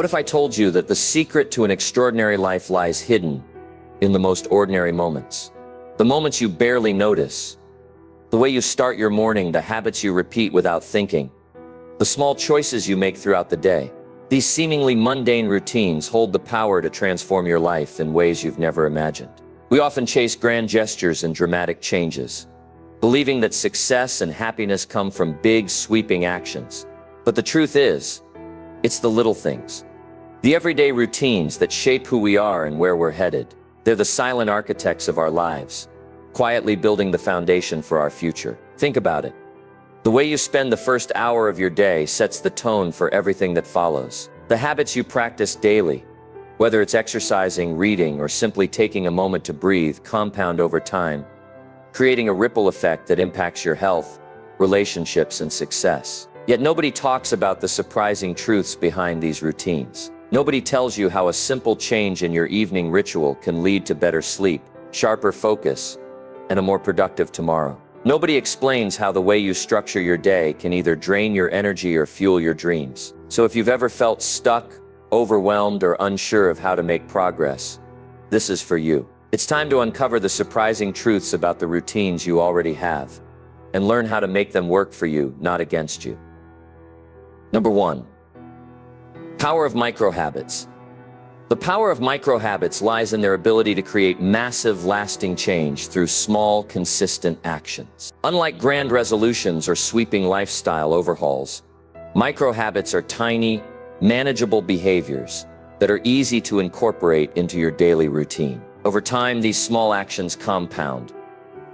What if I told you that the secret to an extraordinary life lies hidden in the most ordinary moments? The moments you barely notice, the way you start your morning, the habits you repeat without thinking, the small choices you make throughout the day. These seemingly mundane routines hold the power to transform your life in ways you've never imagined. We often chase grand gestures and dramatic changes, believing that success and happiness come from big, sweeping actions. But the truth is, it's the little things, the everyday routines that shape who we are and where we're headed. They're the silent architects of our lives, quietly building the foundation for our future. Think about it. The way you spend the first hour of your day sets the tone for everything that follows. The habits you practice daily, whether it's exercising, reading, or simply taking a moment to breathe, compound over time, creating a ripple effect that impacts your health, relationships, and success. Yet nobody talks about the surprising truths behind these routines. Nobody tells you how a simple change in your evening ritual can lead to better sleep, sharper focus, and a more productive tomorrow. Nobody explains how the way you structure your day can either drain your energy or fuel your dreams. So if you've ever felt stuck, overwhelmed, or unsure of how to make progress, this is for you. It's time to uncover the surprising truths about the routines you already have and learn how to make them work for you, not against you. Number 1. Power of micro-habits. The power of micro-habits lies in their ability to create massive, lasting change through small, consistent actions. Unlike grand resolutions or sweeping lifestyle overhauls, micro-habits are tiny, manageable behaviors that are easy to incorporate into your daily routine. Over time, these small actions compound,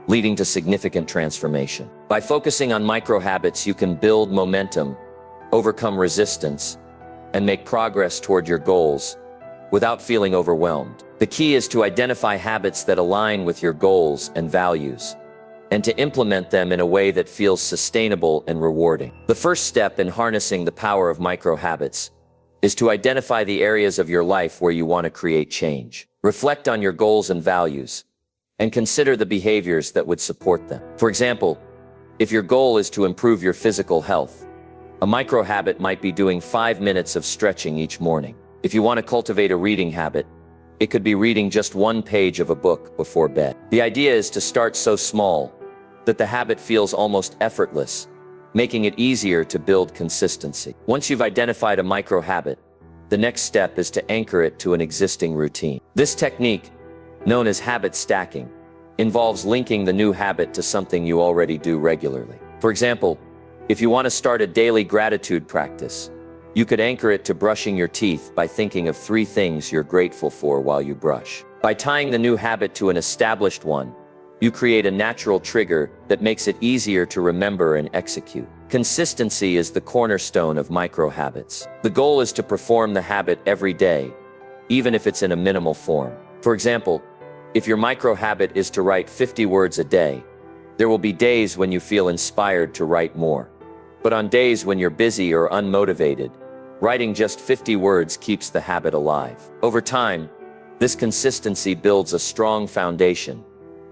leading to significant transformation. By focusing on micro-habits, you can build momentum, overcome resistance, and make progress toward your goals without feeling overwhelmed. The key is to identify habits that align with your goals and values, and to implement them in a way that feels sustainable and rewarding. The first step in harnessing the power of micro-habits is to identify the areas of your life where you want to create change. Reflect on your goals and values, and consider the behaviors that would support them. For example, if your goal is to improve your physical health, a micro-habit might be doing 5 minutes of stretching each morning. If you want to cultivate a reading habit, it could be reading just 1 page of a book before bed. The idea is to start so small that the habit feels almost effortless, making it easier to build consistency. Once you've identified a micro-habit, the next step is to anchor it to an existing routine. This technique, known as habit stacking, involves linking the new habit to something you already do regularly. For example, if you want to start a daily gratitude practice, you could anchor it to brushing your teeth by thinking of 3 things you're grateful for while you brush. By tying the new habit to an established one, you create a natural trigger that makes it easier to remember and execute. Consistency is the cornerstone of micro-habits. The goal is to perform the habit every day, even if it's in a minimal form. For example, if your micro-habit is to write 50 words a day, there will be days when you feel inspired to write more. But on days when you're busy or unmotivated, writing just 50 words keeps the habit alive. Over time, this consistency builds a strong foundation,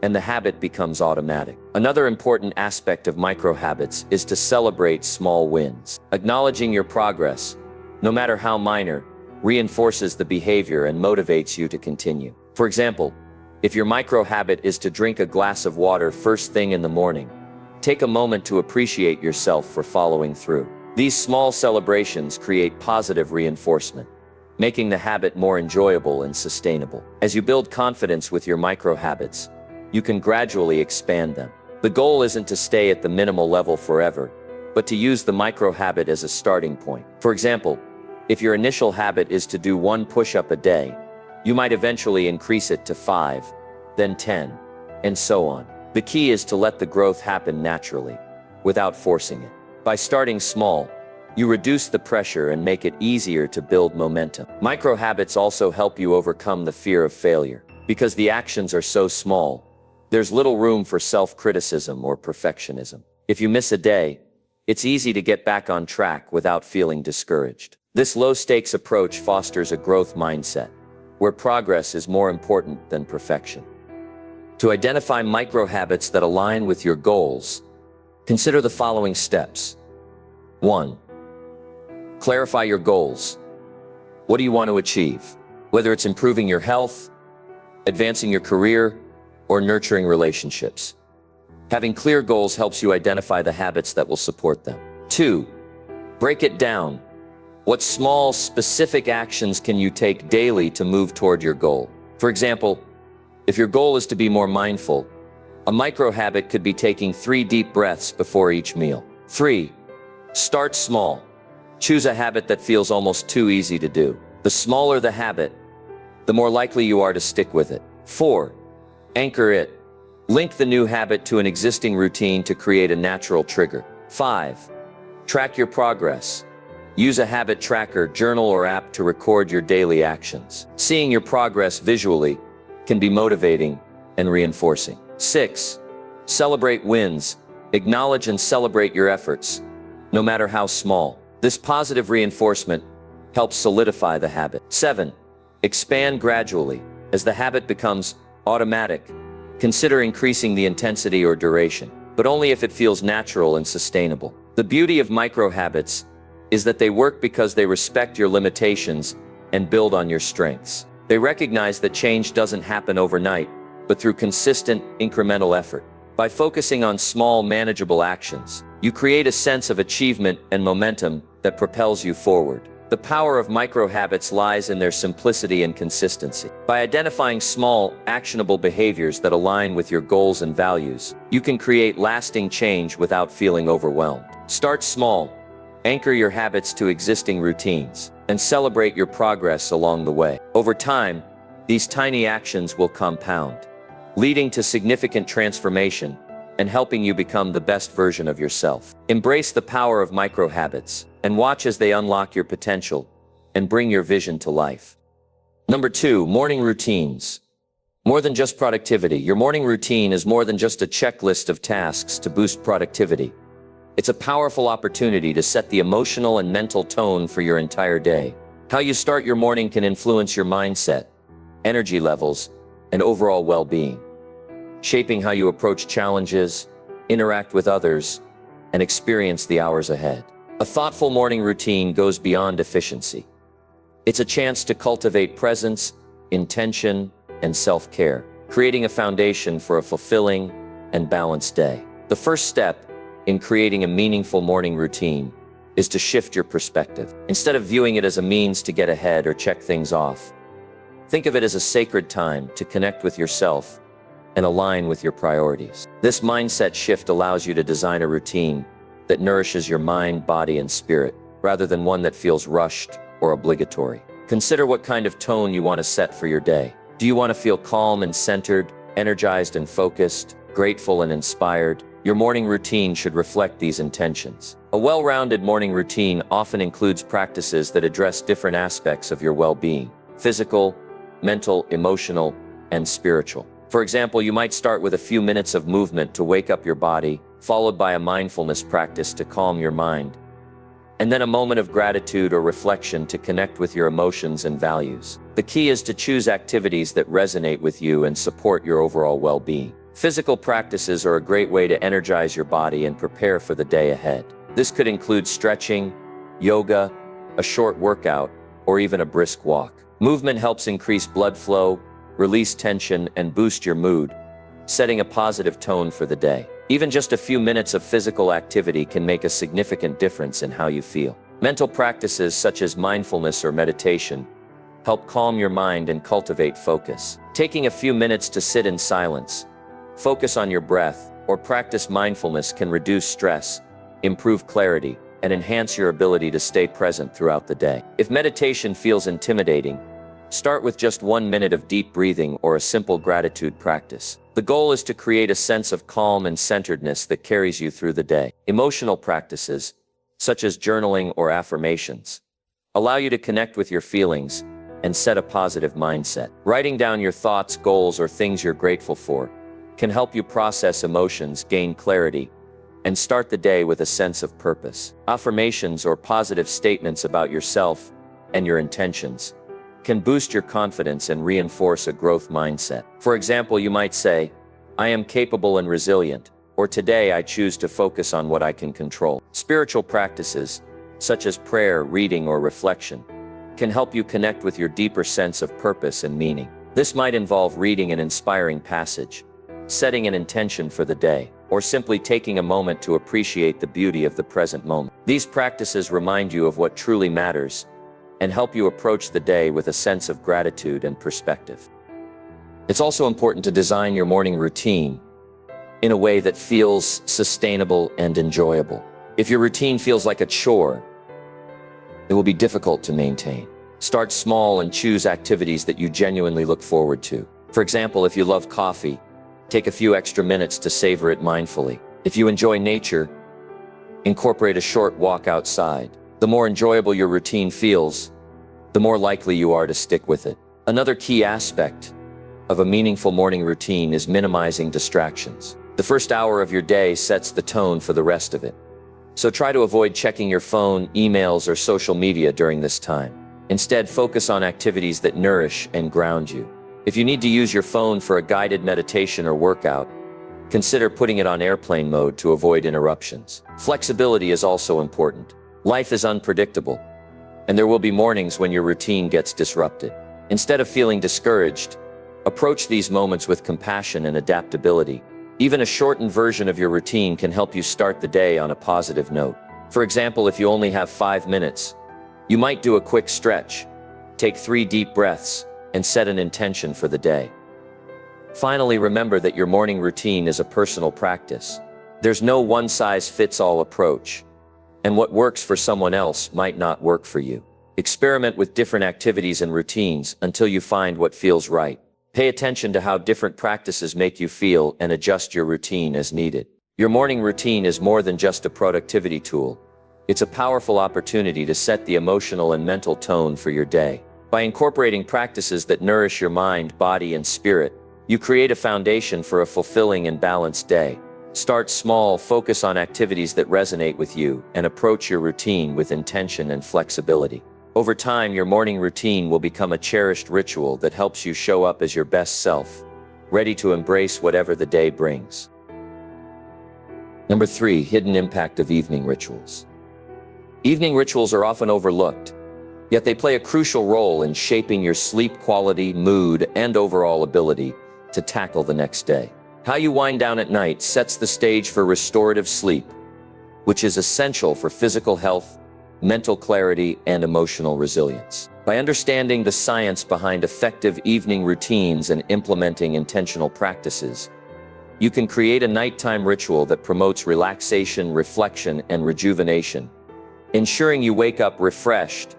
and the habit becomes automatic. Another important aspect of micro-habits is to celebrate small wins. Acknowledging your progress, no matter how minor, reinforces the behavior and motivates you to continue. For example, if your micro-habit is to drink a glass of water first thing in the morning, take a moment to appreciate yourself for following through. These small celebrations create positive reinforcement, making the habit more enjoyable and sustainable. As you build confidence with your micro-habits, you can gradually expand them. The goal isn't to stay at the minimal level forever, but to use the micro-habit as a starting point. For example, if your initial habit is to do 1 push-up a day, you might eventually increase it to 5, then 10, and so on. The key is to let the growth happen naturally, without forcing it. By starting small, you reduce the pressure and make it easier to build momentum. Micro-habits also help you overcome the fear of failure. Because the actions are so small, there's little room for self-criticism or perfectionism. If you miss a day, it's easy to get back on track without feeling discouraged. This low-stakes approach fosters a growth mindset, where progress is more important than perfection. To identify micro-habits that align with your goals, consider the following steps. 1. Clarify your goals. What do you want to achieve? Whether it's improving your health, advancing your career, or nurturing relationships. Having clear goals helps you identify the habits that will support them. 2. Break it down. What small, specific actions can you take daily to move toward your goal? For example, if your goal is to be more mindful, a micro habit could be taking 3 deep breaths before each meal. 3. Start small. Choose a habit that feels almost too easy to do. The smaller the habit, the more likely you are to stick with it. 4. Anchor it. Link the new habit to an existing routine to create a natural trigger. 5. Track your progress. Use a habit tracker, journal, or app to record your daily actions. Seeing your progress visually can be motivating and reinforcing. 6. Celebrate wins. Acknowledge and celebrate your efforts, no matter how small. This positive reinforcement helps solidify the habit. 7. Expand gradually. As the habit becomes automatic, consider increasing the intensity or duration, but only if it feels natural and sustainable. The beauty of micro habits is that they work because they respect your limitations and build on your strengths. They recognize that change doesn't happen overnight, but through consistent, incremental effort. By focusing on small, manageable actions, you create a sense of achievement and momentum that propels you forward. The power of micro habits lies in their simplicity and consistency. By identifying small, actionable behaviors that align with your goals and values, you can create lasting change without feeling overwhelmed. Start small, anchor your habits to existing routines, and celebrate your progress along the way. Over time, these tiny actions will compound, leading to significant transformation and helping you become the best version of yourself. Embrace the power of micro habits and watch as they unlock your potential and bring your vision to life. Number 2, morning routines. More than just productivity, your morning routine is more than just a checklist of tasks to boost productivity. It's a powerful opportunity to set the emotional and mental tone for your entire day. How you start your morning can influence your mindset, energy levels, and overall well-being, shaping how you approach challenges, interact with others, and experience the hours ahead. A thoughtful morning routine goes beyond efficiency. It's a chance to cultivate presence, intention, and self-care, creating a foundation for a fulfilling and balanced day. The first step in creating a meaningful morning routine is to shift your perspective. Instead of viewing it as a means to get ahead or check things off, think of it as a sacred time to connect with yourself and align with your priorities. This mindset shift allows you to design a routine that nourishes your mind, body, and spirit, rather than one that feels rushed or obligatory. Consider what kind of tone you want to set for your day. Do you want to feel calm and centered, energized and focused, grateful and inspired? Your morning routine should reflect these intentions. A well-rounded morning routine often includes practices that address different aspects of your well-being: physical, mental, emotional, and spiritual. For example, you might start with a few minutes of movement to wake up your body, followed by a mindfulness practice to calm your mind, and then a moment of gratitude or reflection to connect with your emotions and values. The key is to choose activities that resonate with you and support your overall well-being. Physical practices are a great way to energize your body and prepare for the day ahead. This could include stretching, yoga, a short workout, or even a brisk walk. Movement helps increase blood flow, release tension, and boost your mood, setting a positive tone for the day. Even just a few minutes of physical activity can make a significant difference in how you feel. Mental practices such as mindfulness or meditation help calm your mind and cultivate focus. Taking a few minutes to sit in silence, focus on your breath, or practice mindfulness can reduce stress, improve clarity, and enhance your ability to stay present throughout the day. If meditation feels intimidating, start with just 1 minute of deep breathing or a simple gratitude practice. The goal is to create a sense of calm and centeredness that carries you through the day. Emotional practices, such as journaling or affirmations, allow you to connect with your feelings and set a positive mindset. Writing down your thoughts, goals, or things you're grateful for can help you process emotions, gain clarity, and start the day with a sense of purpose. Affirmations or positive statements about yourself and your intentions can boost your confidence and reinforce a growth mindset. For example, you might say, "I am capable and resilient," or "Today I choose to focus on what I can control." Spiritual practices, such as prayer, reading, or reflection, can help you connect with your deeper sense of purpose and meaning. This might involve reading an inspiring passage, setting an intention for the day, or simply taking a moment to appreciate the beauty of the present moment. These practices remind you of what truly matters and help you approach the day with a sense of gratitude and perspective. It's also important to design your morning routine in a way that feels sustainable and enjoyable. If your routine feels like a chore, it will be difficult to maintain. Start small and choose activities that you genuinely look forward to. For example, if you love coffee, take a few extra minutes to savor it mindfully. If you enjoy nature, incorporate a short walk outside. The more enjoyable your routine feels, the more likely you are to stick with it. Another key aspect of a meaningful morning routine is minimizing distractions. The first hour of your day sets the tone for the rest of it. So try to avoid checking your phone, emails, or social media during this time. Instead, focus on activities that nourish and ground you. If you need to use your phone for a guided meditation or workout, consider putting it on airplane mode to avoid interruptions. Flexibility is also important. Life is unpredictable, and there will be mornings when your routine gets disrupted. Instead of feeling discouraged, approach these moments with compassion and adaptability. Even a shortened version of your routine can help you start the day on a positive note. For example, if you only have 5 minutes, you might do a quick stretch, take 3 deep breaths, and set an intention for the day. Finally, remember that your morning routine is a personal practice. There's no one-size-fits-all approach, and what works for someone else might not work for you. Experiment with different activities and routines until you find what feels right. Pay attention to how different practices make you feel and adjust your routine as needed. Your morning routine is more than just a productivity tool. It's a powerful opportunity to set the emotional and mental tone for your day. By incorporating practices that nourish your mind, body, and spirit, you create a foundation for a fulfilling and balanced day. Start small, focus on activities that resonate with you, and approach your routine with intention and flexibility. Over time, your morning routine will become a cherished ritual that helps you show up as your best self, ready to embrace whatever the day brings. Number 3, hidden impact of evening rituals. Evening rituals are often overlooked, yet they play a crucial role in shaping your sleep quality, mood, and overall ability to tackle the next day. How you wind down at night sets the stage for restorative sleep, which is essential for physical health, mental clarity, and emotional resilience. By understanding the science behind effective evening routines and implementing intentional practices, you can create a nighttime ritual that promotes relaxation, reflection, and rejuvenation, ensuring you wake up refreshed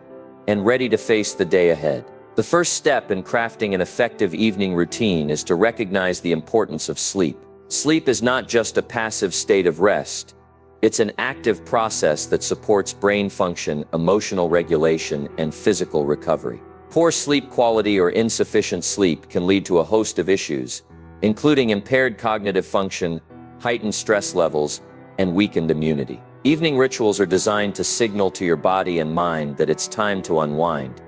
and ready to face the day ahead. The first step in crafting an effective evening routine is to recognize the importance of sleep. Sleep is not just a passive state of rest. It's an active process that supports brain function, emotional regulation, and physical recovery. Poor sleep quality or insufficient sleep can lead to a host of issues, including impaired cognitive function, heightened stress levels, and weakened immunity. Evening rituals are designed to signal to your body and mind that it's time to unwind,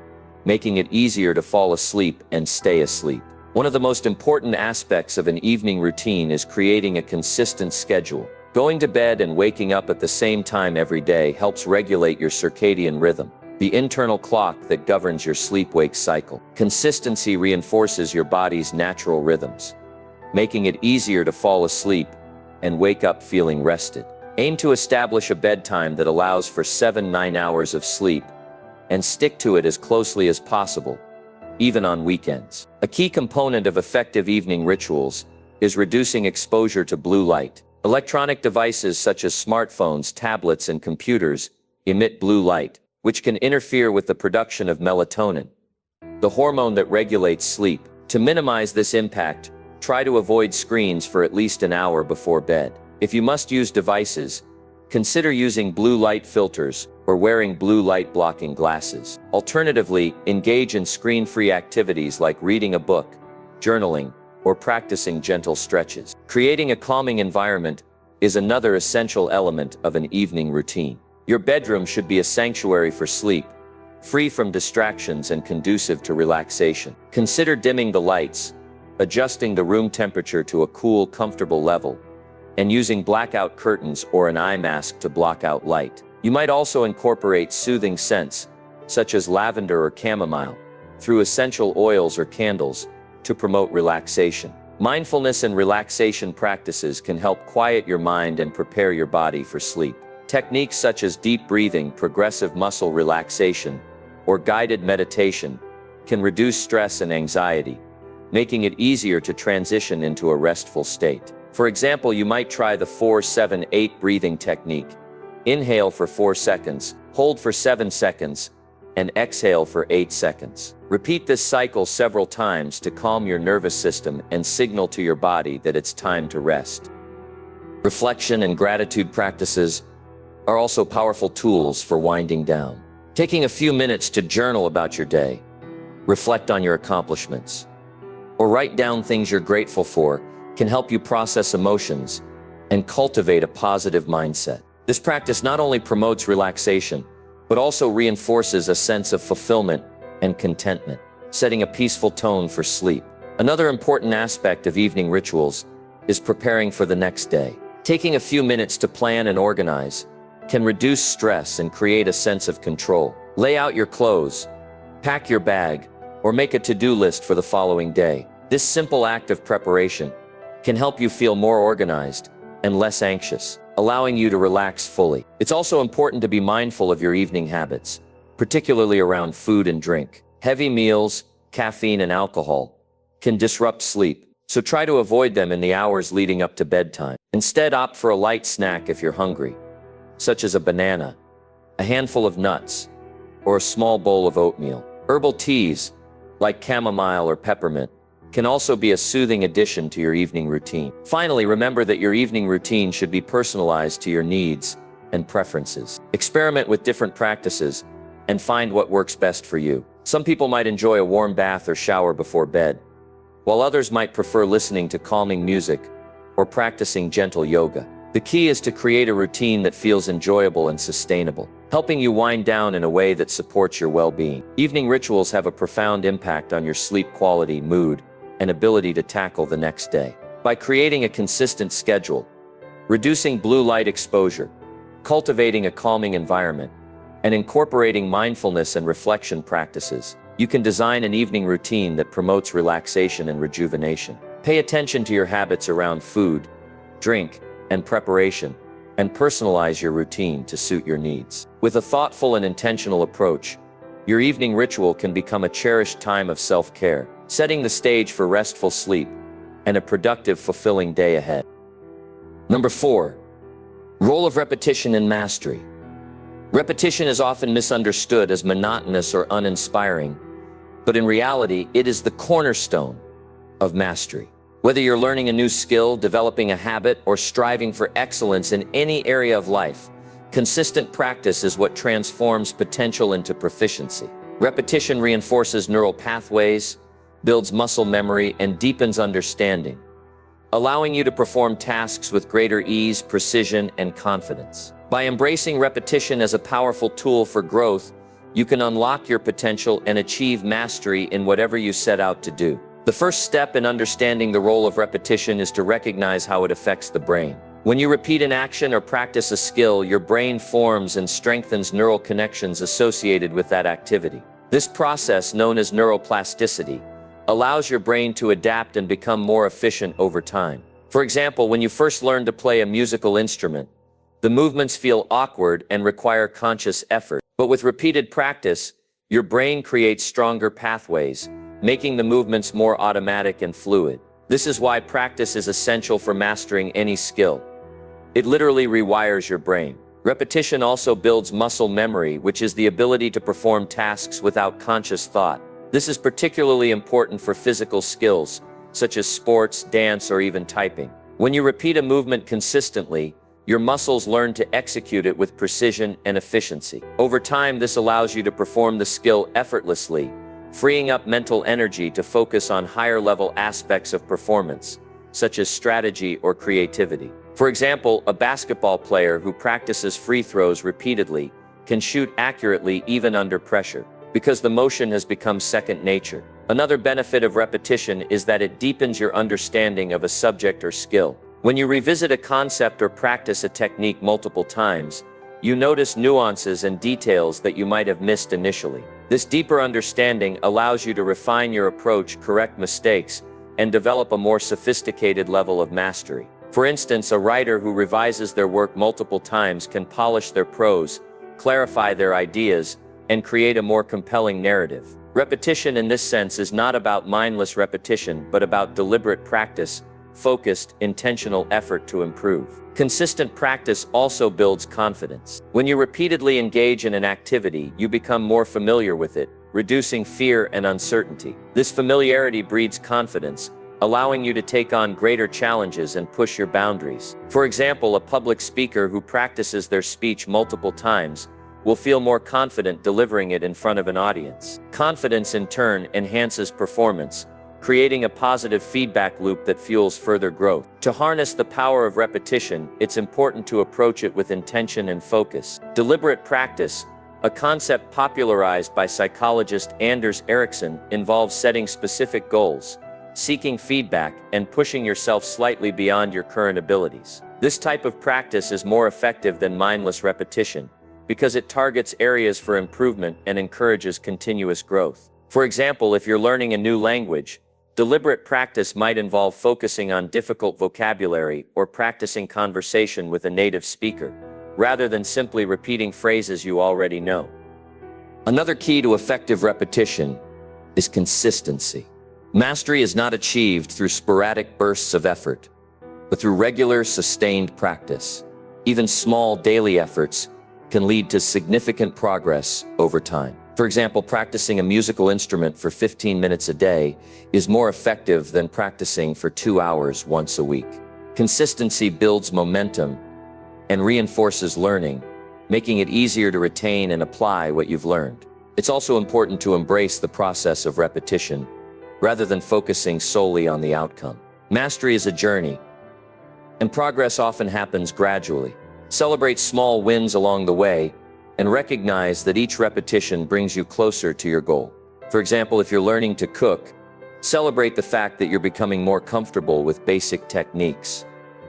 making it easier to fall asleep and stay asleep. One of the most important aspects of an evening routine is creating a consistent schedule. Going to bed and waking up at the same time every day helps regulate your circadian rhythm, the internal clock that governs your sleep-wake cycle. Consistency reinforces your body's natural rhythms, making it easier to fall asleep and wake up feeling rested. Aim to establish a bedtime that allows for 7-9 hours of sleep, and stick to it as closely as possible, even on weekends. A key component of effective evening rituals is reducing exposure to blue light. Electronic devices such as smartphones, tablets, and computers emit blue light, which can interfere with the production of melatonin, the hormone that regulates sleep. To minimize this impact, try to avoid screens for at least an hour before bed. If you must use devices, consider using blue light filters or wearing blue light blocking glasses. Alternatively, engage in screen-free activities like reading a book, journaling, or practicing gentle stretches. Creating a calming environment is another essential element of an evening routine. Your bedroom should be a sanctuary for sleep, free from distractions and conducive to relaxation. Consider dimming the lights, adjusting the room temperature to a cool, comfortable level, and using blackout curtains or an eye mask to block out light. You might also incorporate soothing scents, such as lavender or chamomile, through essential oils or candles to promote relaxation. Mindfulness and relaxation practices can help quiet your mind and prepare your body for sleep. Techniques such as deep breathing, progressive muscle relaxation, or guided meditation can reduce stress and anxiety, making it easier to transition into a restful state. For example, you might try the 4-7-8 breathing technique. Inhale for 4 seconds, hold for 7 seconds, and exhale for 8 seconds. Repeat this cycle several times to calm your nervous system and signal to your body that it's time to rest. Reflection and gratitude practices are also powerful tools for winding down. Taking a few minutes to journal about your day, reflect on your accomplishments, or write down things you're grateful for can help you process emotions and cultivate a positive mindset. This practice not only promotes relaxation, but also reinforces a sense of fulfillment and contentment, setting a peaceful tone for sleep. Another important aspect of evening rituals is preparing for the next day. Taking a few minutes to plan and organize can reduce stress and create a sense of control. Lay out your clothes, pack your bag, or make a to-do list for the following day. This simple act of preparation can help you feel more organized and less anxious, allowing you to relax fully. It's also important to be mindful of your evening habits, particularly around food and drink. Heavy meals, caffeine, and alcohol can disrupt sleep, so try to avoid them in the hours leading up to bedtime. Instead, opt for a light snack if you're hungry, such as a banana, a handful of nuts, or a small bowl of oatmeal. Herbal teas, like chamomile or peppermint, can also be a soothing addition to your evening routine. Finally, remember that your evening routine should be personalized to your needs and preferences. Experiment with different practices and find what works best for you. Some people might enjoy a warm bath or shower before bed, while others might prefer listening to calming music or practicing gentle yoga. The key is to create a routine that feels enjoyable and sustainable, helping you wind down in a way that supports your well-being. Evening rituals have a profound impact on your sleep quality, mood, and ability to tackle the next day. By creating a consistent schedule, reducing blue light exposure, cultivating a calming environment, and incorporating mindfulness and reflection practices, you can design an evening routine that promotes relaxation and rejuvenation. Pay attention to your habits around food, drink, and preparation, and personalize your routine to suit your needs. With a thoughtful and intentional approach, your evening ritual can become a cherished time of self-care, setting the stage for restful sleep and a productive, fulfilling day ahead. Number 4, role of repetition in mastery. Repetition is often misunderstood as monotonous or uninspiring, but in reality, it is the cornerstone of mastery. Whether you're learning a new skill, developing a habit, or striving for excellence in any area of life, consistent practice is what transforms potential into proficiency. Repetition reinforces neural pathways, builds muscle memory, and deepens understanding, allowing you to perform tasks with greater ease, precision, and confidence. By embracing repetition as a powerful tool for growth, you can unlock your potential and achieve mastery in whatever you set out to do. The first step in understanding the role of repetition is to recognize how it affects the brain. When you repeat an action or practice a skill, your brain forms and strengthens neural connections associated with that activity. This process, known as neuroplasticity, allows your brain to adapt and become more efficient over time. For example, when you first learn to play a musical instrument, the movements feel awkward and require conscious effort. But with repeated practice, your brain creates stronger pathways, making the movements more automatic and fluid. This is why practice is essential for mastering any skill. It literally rewires your brain. Repetition also builds muscle memory, which is the ability to perform tasks without conscious thought. This is particularly important for physical skills, such as sports, dance, or even typing. When you repeat a movement consistently, your muscles learn to execute it with precision and efficiency. Over time, this allows you to perform the skill effortlessly, freeing up mental energy to focus on higher-level aspects of performance, such as strategy or creativity. For example, a basketball player who practices free throws repeatedly can shoot accurately even under pressure, because the motion has become second nature. Another benefit of repetition is that it deepens your understanding of a subject or skill. When you revisit a concept or practice a technique multiple times, You notice nuances and details that you might have missed initially. This deeper understanding allows you to refine your approach, correct mistakes, and develop a more sophisticated level of mastery. For instance, a writer who revises their work multiple times can polish their prose, clarify their ideas, and create a more compelling narrative. Repetition in this sense is not about mindless repetition, but about deliberate practice, focused, intentional effort to improve. Consistent practice also builds confidence. When you repeatedly engage in an activity, you become more familiar with it, reducing fear and uncertainty. This familiarity breeds confidence, allowing you to take on greater challenges and push your boundaries. For example, a public speaker who practices their speech multiple times will feel more confident delivering it in front of an audience. Confidence, in turn, enhances performance, creating a positive feedback loop that fuels further growth. To harness the power of repetition, it's important to approach it with intention and focus. Deliberate practice, a concept popularized by psychologist Anders Ericsson, involves setting specific goals, seeking feedback, and pushing yourself slightly beyond your current abilities. This type of practice is more effective than mindless repetition because it targets areas for improvement and encourages continuous growth. For example, if you're learning a new language, deliberate practice might involve focusing on difficult vocabulary or practicing conversation with a native speaker, rather than simply repeating phrases you already know. Another key to effective repetition is consistency. Mastery is not achieved through sporadic bursts of effort, but through regular, sustained practice. Even small daily efforts can lead to significant progress over time. For example, practicing a musical instrument for 15 minutes a day is more effective than practicing for 2 hours once a week. Consistency builds momentum and reinforces learning, making it easier to retain and apply what you've learned. It's also important to embrace the process of repetition, rather than focusing solely on the outcome. Mastery is a journey, and progress often happens gradually. Celebrate small wins along the way, and recognize that each repetition brings you closer to your goal. For example, if you're learning to cook, celebrate the fact that you're becoming more comfortable with basic techniques,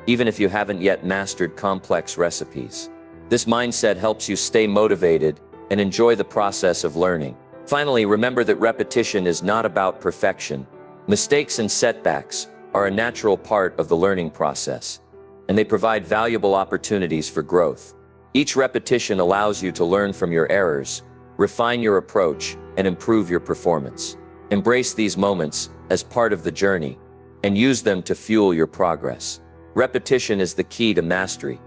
even if you haven't yet mastered complex recipes. This mindset helps you stay motivated and enjoy the process of learning. Finally, remember that repetition is not about perfection. Mistakes and setbacks are a natural part of the learning process, and they provide valuable opportunities for growth. Each repetition allows you to learn from your errors, refine your approach, and improve your performance. Embrace these moments as part of the journey, and use them to fuel your progress. Repetition is the key to mastery,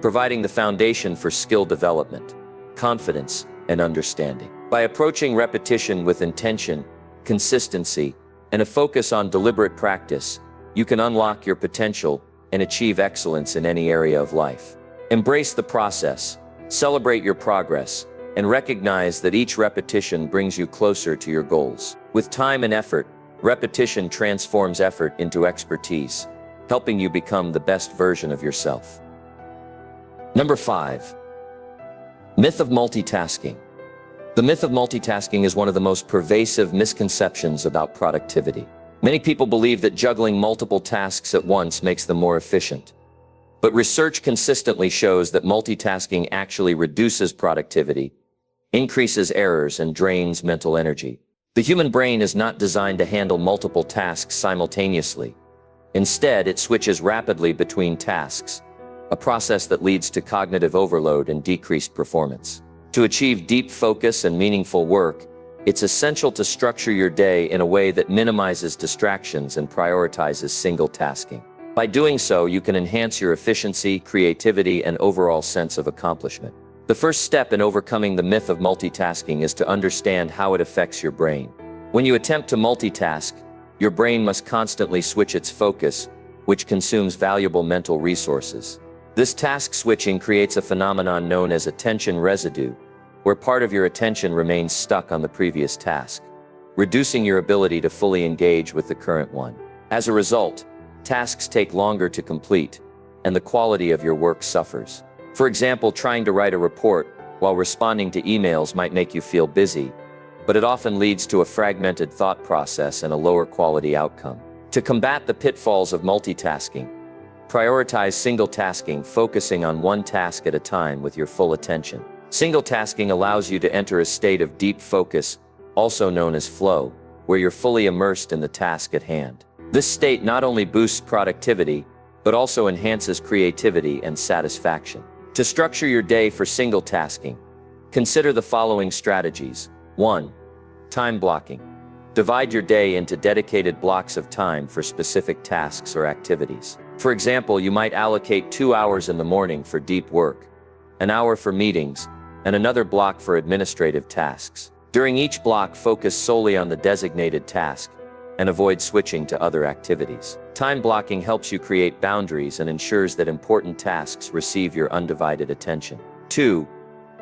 providing the foundation for skill development, confidence, and understanding. By approaching repetition with intention, consistency, and a focus on deliberate practice, you can unlock your potential and achieve excellence in any area of life. Embrace the process, celebrate your progress, and recognize that each repetition brings you closer to your goals. With time and effort, repetition transforms effort into expertise, helping you become the best version of yourself. Number 5. Myth of multitasking. The myth of multitasking is one of the most pervasive misconceptions about productivity. Many people believe that juggling multiple tasks at once makes them more efficient. But research consistently shows that multitasking actually reduces productivity, increases errors, and drains mental energy. The human brain is not designed to handle multiple tasks simultaneously. Instead, it switches rapidly between tasks, a process that leads to cognitive overload and decreased performance. To achieve deep focus and meaningful work, it's essential to structure your day in a way that minimizes distractions and prioritizes single tasking. By doing so, you can enhance your efficiency, creativity, and overall sense of accomplishment. The first step in overcoming the myth of multitasking is to understand how it affects your brain. When you attempt to multitask, your brain must constantly switch its focus, which consumes valuable mental resources. This task switching creates a phenomenon known as attention residue, where part of your attention remains stuck on the previous task, reducing your ability to fully engage with the current one. As a result, tasks take longer to complete, and the quality of your work suffers. For example, trying to write a report while responding to emails might make you feel busy, but it often leads to a fragmented thought process and a lower quality outcome. To combat the pitfalls of multitasking, Prioritize single tasking, focusing on one task at a time with your full attention. Single tasking allows you to enter a state of deep focus, also known as flow, where you're fully immersed in the task at hand. This state not only boosts productivity, but also enhances creativity and satisfaction. To structure your day for single tasking, consider the following strategies. 1. Time blocking. Divide your day into dedicated blocks of time for specific tasks or activities. For example, you might allocate 2 hours in the morning for deep work, an hour for meetings, and another block for administrative tasks. During each block, focus solely on the designated task and avoid switching to other activities. Time blocking helps you create boundaries and ensures that important tasks receive your undivided attention. 2.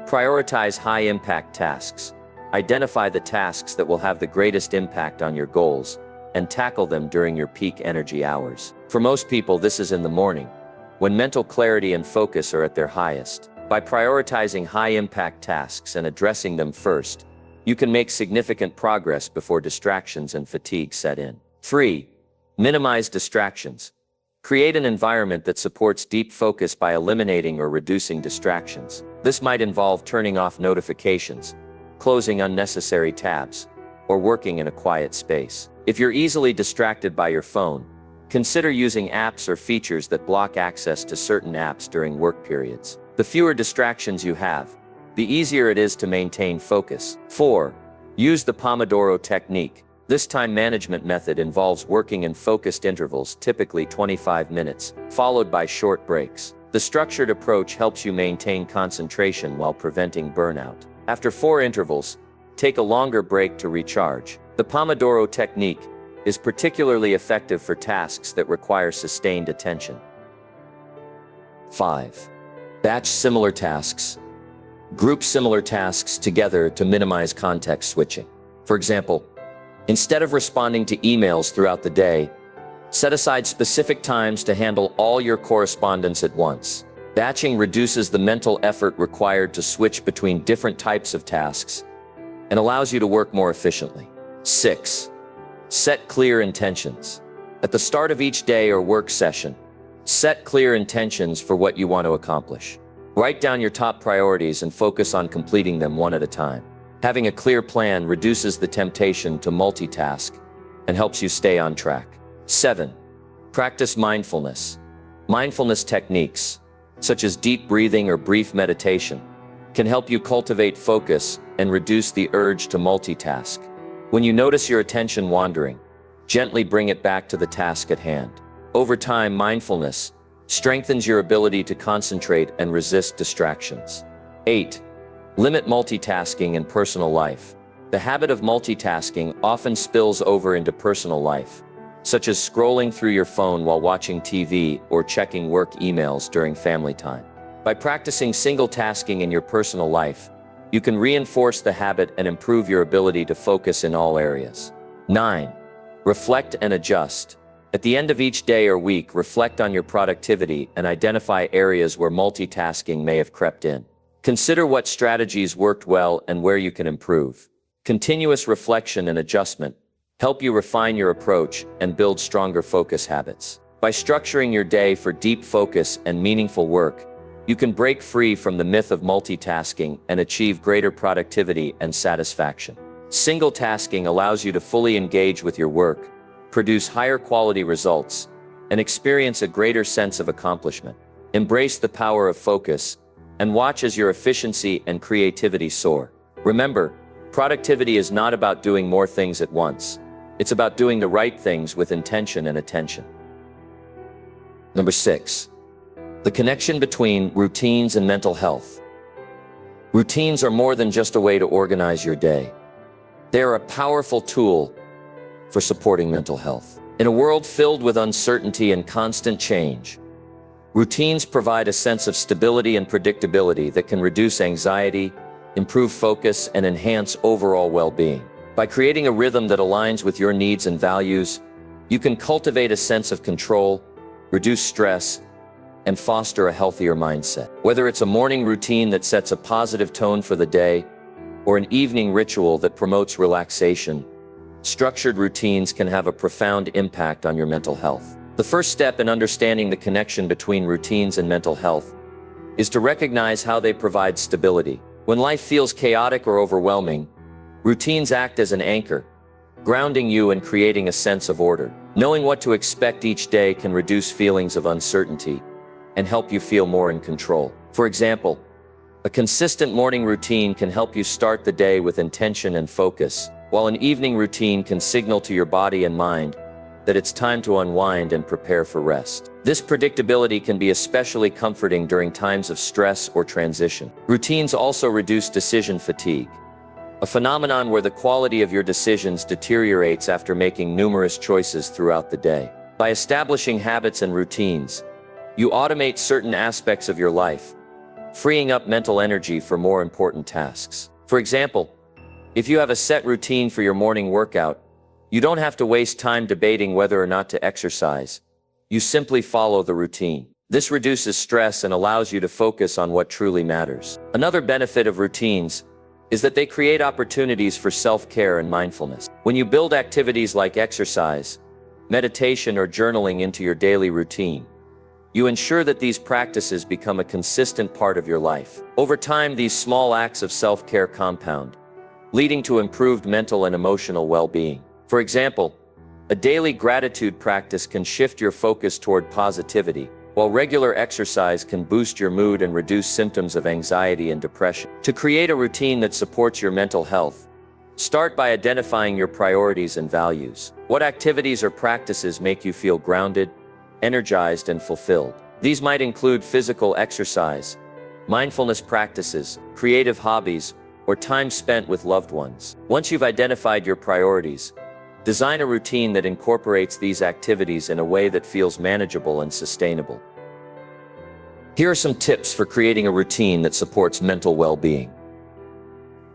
Prioritize high-impact tasks. Identify the tasks that will have the greatest impact on your goals and tackle them during your peak energy hours. For most people, this is in the morning, when mental clarity and focus are at their highest. By prioritizing high-impact tasks and addressing them first, you can make significant progress before distractions and fatigue set in. 3. Minimize distractions. Create an environment that supports deep focus by eliminating or reducing distractions. This might involve turning off notifications, closing unnecessary tabs, or working in a quiet space. If you're easily distracted by your phone, consider using apps or features that block access to certain apps during work periods. The fewer distractions you have, the easier it is to maintain focus. 4. Use the Pomodoro technique. This time management method involves working in focused intervals, typically 25 minutes, followed by short breaks. The structured approach helps you maintain concentration while preventing burnout. After 4 intervals, take a longer break to recharge. The Pomodoro technique is particularly effective for tasks that require sustained attention. 5. Batch similar tasks. Group similar tasks together to minimize context switching. For example, instead of responding to emails throughout the day, set aside specific times to handle all your correspondence at once. Batching reduces the mental effort required to switch between different types of tasks and allows you to work more efficiently. 6. Set clear intentions. At the start of each day or work session, set clear intentions for what you want to accomplish. Write down your top priorities and focus on completing them one at a time. Having a clear plan reduces the temptation to multitask and helps you stay on track. 7. Practice mindfulness. Mindfulness techniques, such as deep breathing or brief meditation, can help you cultivate focus and reduce the urge to multitask. When you notice your attention wandering, gently bring it back to the task at hand. Over time, mindfulness strengthens your ability to concentrate and resist distractions. 8. Limit multitasking in personal life. The habit of multitasking often spills over into personal life, such as scrolling through your phone while watching TV or checking work emails during family time. By practicing single tasking in your personal life, you can reinforce the habit and improve your ability to focus in all areas. 9. Reflect and adjust. At the end of each day or week, reflect on your productivity and identify areas where multitasking may have crept in. Consider what strategies worked well and where you can improve. Continuous reflection and adjustment help you refine your approach and build stronger focus habits. By structuring your day for deep focus and meaningful work, you can break free from the myth of multitasking and achieve greater productivity and satisfaction. Single tasking allows you to fully engage with your work, produce higher quality results, and experience a greater sense of accomplishment. Embrace the power of focus and watch as your efficiency and creativity soar. Remember, productivity is not about doing more things at once. It's about doing the right things with intention and attention. Number 6. The connection between routines and mental health. Routines are more than just a way to organize your day. They are a powerful tool for supporting mental health. In a world filled with uncertainty and constant change, routines provide a sense of stability and predictability that can reduce anxiety, improve focus, and enhance overall well-being. By creating a rhythm that aligns with your needs and values, you can cultivate a sense of control, reduce stress, and foster a healthier mindset. Whether it's a morning routine that sets a positive tone for the day, or an evening ritual that promotes relaxation, structured routines can have a profound impact on your mental health. The first step in understanding the connection between routines and mental health is to recognize how they provide stability. When life feels chaotic or overwhelming, routines act as an anchor, grounding you and creating a sense of order. Knowing what to expect each day can reduce feelings of uncertainty and help you feel more in control. For example, a consistent morning routine can help you start the day with intention and focus, while an evening routine can signal to your body and mind that it's time to unwind and prepare for rest. This predictability can be especially comforting during times of stress or transition. Routines also reduce decision fatigue, a phenomenon where the quality of your decisions deteriorates after making numerous choices throughout the day. By establishing habits and routines, you automate certain aspects of your life, freeing up mental energy for more important tasks. For example, if you have a set routine for your morning workout, you don't have to waste time debating whether or not to exercise. You simply follow the routine. This reduces stress and allows you to focus on what truly matters. Another benefit of routines is that they create opportunities for self-care and mindfulness. When you build activities like exercise, meditation, or journaling into your daily routine, you ensure that these practices become a consistent part of your life. Over time, these small acts of self-care compound, leading to improved mental and emotional well-being. For example, a daily gratitude practice can shift your focus toward positivity, while regular exercise can boost your mood and reduce symptoms of anxiety and depression. To create a routine that supports your mental health, start by identifying your priorities and values. What activities or practices make you feel grounded, energized, and fulfilled? These might include physical exercise, mindfulness practices, creative hobbies, or time spent with loved ones. Once you've identified your priorities, design a routine that incorporates these activities in a way that feels manageable and sustainable. Here are some tips for creating a routine that supports mental well-being.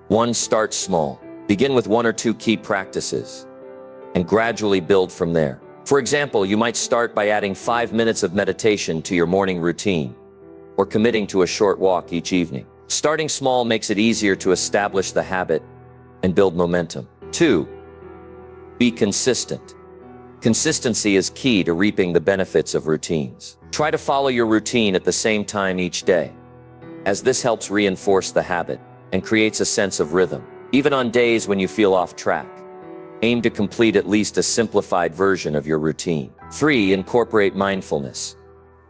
1. Start small. Begin with 1 or 2 key practices, and gradually build from there. For example, you might start by adding 5 minutes of meditation to your morning routine, or committing to a short walk each evening. Starting small makes it easier to establish the habit and build momentum. 2. Be consistent. Consistency is key to reaping the benefits of routines. Try to follow your routine at the same time each day, as this helps reinforce the habit and creates a sense of rhythm. Even on days when you feel off track, aim to complete at least a simplified version of your routine. 3. Incorporate mindfulness.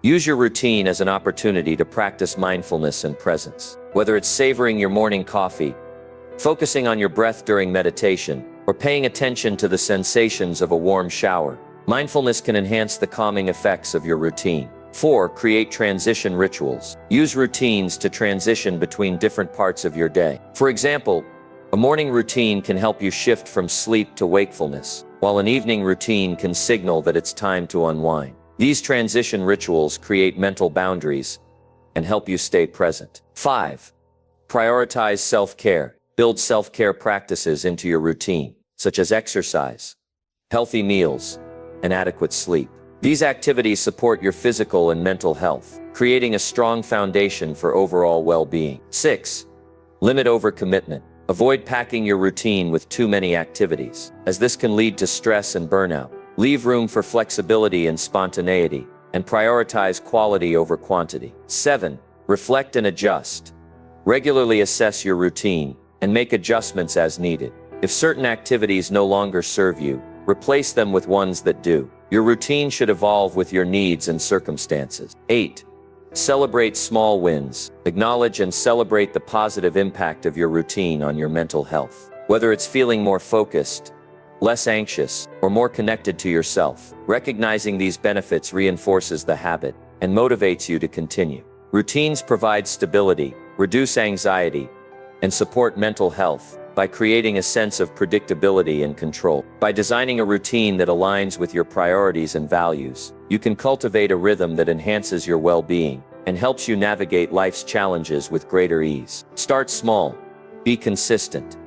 Use your routine as an opportunity to practice mindfulness and presence. Whether it's savoring your morning coffee, focusing on your breath during meditation, or paying attention to the sensations of a warm shower, mindfulness can enhance the calming effects of your routine. 4. Create transition rituals. Use routines to transition between different parts of your day. For example, a morning routine can help you shift from sleep to wakefulness, while an evening routine can signal that it's time to unwind. These transition rituals create mental boundaries and help you stay present. 5. Prioritize self-care. Build self-care practices into your routine, such as exercise, healthy meals, and adequate sleep. These activities support your physical and mental health, creating a strong foundation for overall well-being. 6. Limit overcommitment. Avoid packing your routine with too many activities, as this can lead to stress and burnout. Leave room for flexibility and spontaneity, and prioritize quality over quantity. 7. Reflect and adjust. Regularly assess your routine and make adjustments as needed. If certain activities no longer serve you, replace them with ones that do. Your routine should evolve with your needs and circumstances. 8. Celebrate small wins. Acknowledge and celebrate the positive impact of your routine on your mental health. Whether it's feeling more focused, less anxious, or more connected to yourself, recognizing these benefits reinforces the habit and motivates you to continue. Routines provide stability, reduce anxiety, and support mental health by creating a sense of predictability and control. By designing a routine that aligns with your priorities and values, you can cultivate a rhythm that enhances your well-being and helps you navigate life's challenges with greater ease. Start small, be consistent,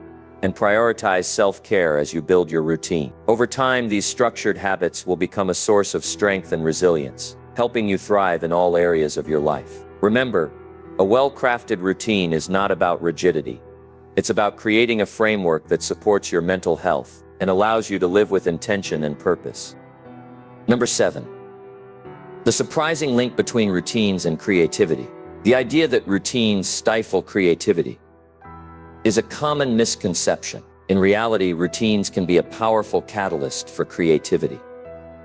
and prioritize self-care as you build your routine. Over time, these structured habits will become a source of strength and resilience, helping you thrive in all areas of your life. Remember, a well-crafted routine is not about rigidity. It's about creating a framework that supports your mental health and allows you to live with intention and purpose. Number 7. The surprising link between routines and creativity. The idea that routines stifle creativity is a common misconception. In reality, routines can be a powerful catalyst for creativity,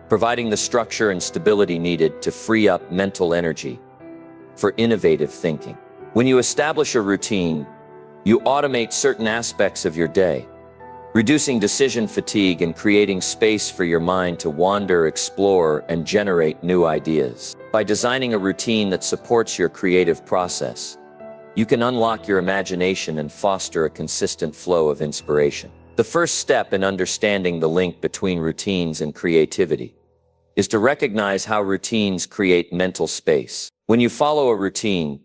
providing the structure and stability needed to free up mental energy for innovative thinking. When you establish a routine, you automate certain aspects of your day, reducing decision fatigue and creating space for your mind to wander, explore, and generate new ideas. By designing a routine that supports your creative process, you can unlock your imagination and foster a consistent flow of inspiration. The first step in understanding the link between routines and creativity is to recognize how routines create mental space. When you follow a routine,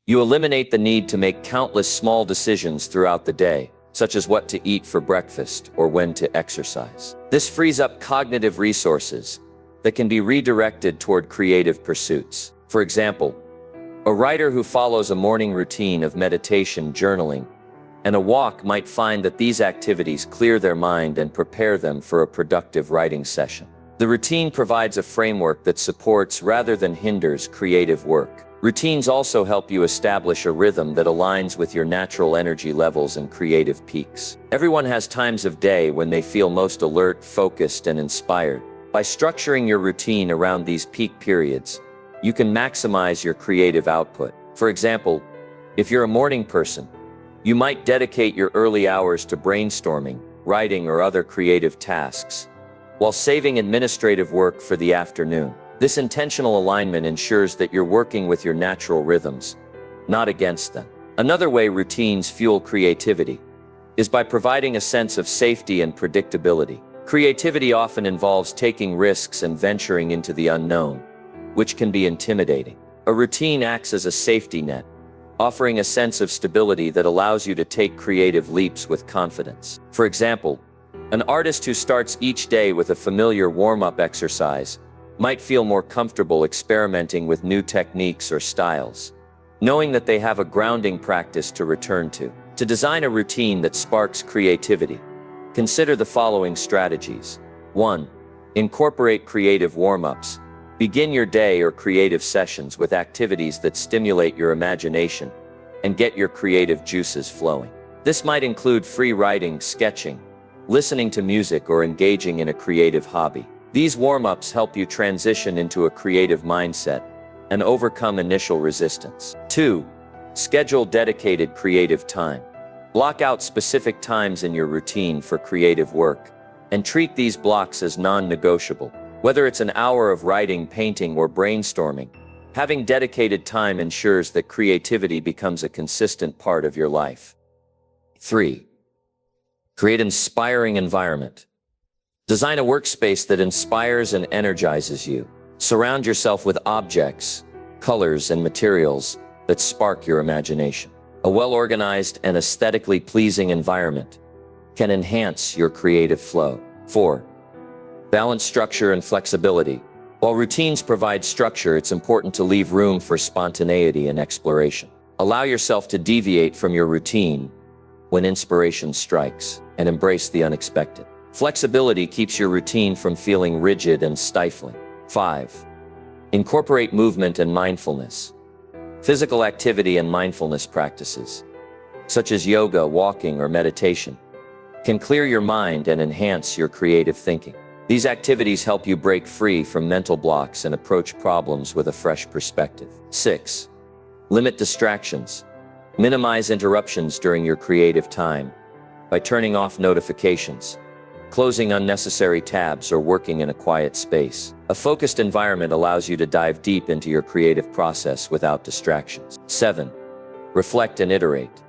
you eliminate the need to make countless small decisions throughout the day, such as what to eat for breakfast or when to exercise. This frees up cognitive resources that can be redirected toward creative pursuits. For example, a writer who follows a morning routine of meditation, journaling, and a walk might find that these activities clear their mind and prepare them for a productive writing session. The routine provides a framework that supports rather than hinders creative work. Routines also help you establish a rhythm that aligns with your natural energy levels and creative peaks. Everyone has times of day when they feel most alert, focused, and inspired. By structuring your routine around these peak periods, you can maximize your creative output. For example, if you're a morning person, you might dedicate your early hours to brainstorming, writing, or other creative tasks, while saving administrative work for the afternoon. This intentional alignment ensures that you're working with your natural rhythms, not against them. Another way routines fuel creativity is by providing a sense of safety and predictability. Creativity often involves taking risks and venturing into the unknown, which can be intimidating. A routine acts as a safety net, offering a sense of stability that allows you to take creative leaps with confidence. For example, an artist who starts each day with a familiar warm-up exercise might feel more comfortable experimenting with new techniques or styles, knowing that they have a grounding practice to return to. To design a routine that sparks creativity, consider the following strategies. 1. Incorporate creative warm-ups. Begin your day or creative sessions with activities that stimulate your imagination and get your creative juices flowing. This might include free writing, sketching, listening to music, or engaging in a creative hobby. These warm-ups help you transition into a creative mindset and overcome initial resistance. 2. Schedule dedicated creative time. Block out specific times in your routine for creative work and treat these blocks as non-negotiable. Whether it's an hour of writing, painting, or brainstorming, having dedicated time ensures that creativity becomes a consistent part of your life. 3. Create an inspiring environment. Design a workspace that inspires and energizes you. Surround yourself with objects, colors, and materials that spark your imagination. A well-organized and aesthetically pleasing environment can enhance your creative flow. 4. Balance structure and flexibility. While routines provide structure, it's important to leave room for spontaneity and exploration. Allow yourself to deviate from your routine when inspiration strikes, and embrace the unexpected. Flexibility keeps your routine from feeling rigid and stifling. 5. Incorporate movement and mindfulness. Physical activity and mindfulness practices, such as yoga, walking, or meditation, can clear your mind and enhance your creative thinking. These activities help you break free from mental blocks and approach problems with a fresh perspective. 6. Limit distractions. Minimize interruptions during your creative time by turning off notifications, closing unnecessary tabs, or working in a quiet space. A focused environment allows you to dive deep into your creative process without distractions. 7. Reflect and iterate.